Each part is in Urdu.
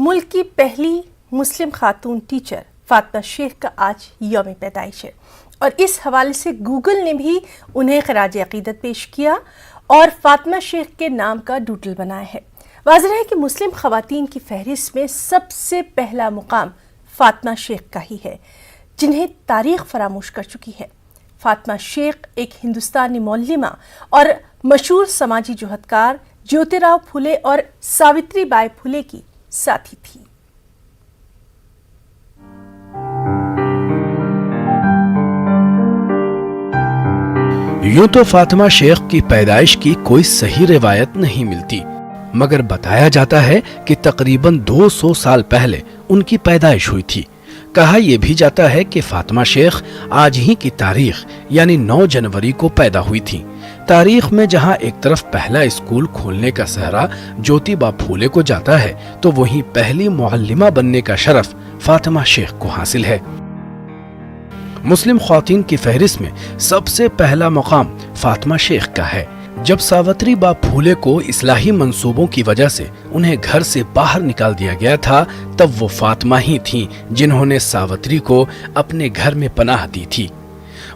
ملک کی پہلی مسلم خاتون ٹیچر فاطمہ شیخ کا آج یوم پیدائش ہے اور اس حوالے سے گوگل نے بھی انہیں خراج عقیدت پیش کیا اور فاطمہ شیخ کے نام کا ڈوڈل بنایا ہے۔ واضح ہے کہ مسلم خواتین کی فہرست میں سب سے پہلا مقام فاطمہ شیخ کا ہی ہے، جنہیں تاریخ فراموش کر چکی ہے۔ فاطمہ شیخ ایک ہندوستانی معلمہ اور مشہور سماجی جہدکار جیوتی راؤ پھولے اور ساوتری بائی پھولے کی ساتھی تھی۔ یوں تو فاطمہ شیخ کی پیدائش کی کوئی صحیح روایت نہیں ملتی، مگر بتایا جاتا ہے کہ تقریباً 200 سال پہلے ان کی پیدائش ہوئی تھی۔ کہا یہ بھی جاتا ہے کہ فاطمہ شیخ آج ہی کی تاریخ یعنی 9 جنوری کو پیدا ہوئی تھی۔ تاریخ میں جہاں ایک طرف پہلا اسکول کھولنے کا سہرا جیوتی با پھولے کو جاتا ہے تو وہیں پہلی معلمہ بننے کا شرف فاطمہ شیخ کو حاصل ہے۔ مسلم خواتین کی فہرست میں سب سے پہلا مقام فاطمہ شیخ کا ہے۔ جب ساوتری بائی پھولے کو اصلاحی منصوبوں کی وجہ سے انہیں گھر سے باہر نکال دیا گیا تھا، تب وہ فاطمہ ہی تھیں جنہوں نے ساوتری کو اپنے گھر میں پناہ دی تھی۔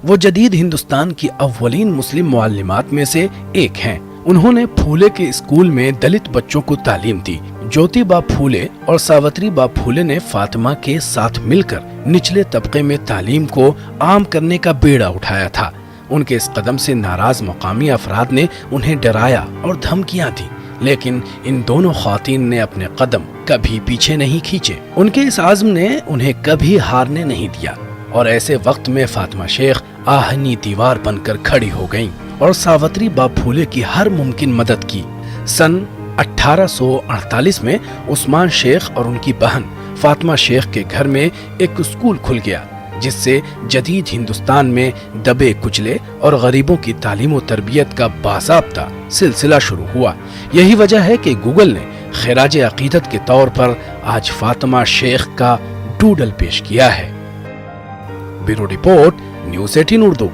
وہ جدید ہندوستان کی اولین مسلم معلمات میں سے ایک ہیں۔ انہوں نے پھولے کے اسکول میں دلت بچوں کو تعلیم دی۔ جیوتی با پھولے اور ساوتری بائی پھولے نے فاطمہ کے ساتھ مل کر نچلے طبقے میں تعلیم کو عام کرنے کا بیڑا اٹھایا تھا۔ ان کے اس قدم سے ناراض مقامی افراد نے انہیں ڈرایا اور دھمکیاں دی، لیکن ان دونوں خواتین نے اپنے قدم کبھی پیچھے نہیں کھینچے۔ ان کے اس عزم نے انہیں کبھی ہارنے نہیں دیا اور ایسے وقت میں فاطمہ شیخ آہنی دیوار بن کر کھڑی ہو گئیں اور ساوتری بائی پھولے کی ہر ممکن مدد کی۔ سن 1848 میں عثمان شیخ اور ان کی بہن فاطمہ شیخ کے گھر میں ایک اسکول کھل گیا، جس سے جدید ہندوستان میں دبے کچلے اور غریبوں کی تعلیم و تربیت کا باضابطہ سلسلہ شروع ہوا۔ یہی وجہ ہے کہ گوگل نے خراج عقیدت کے طور پر آج فاطمہ شیخ کا ڈوڈل پیش کیا ہے۔ Bureau report, news 18 Urdu.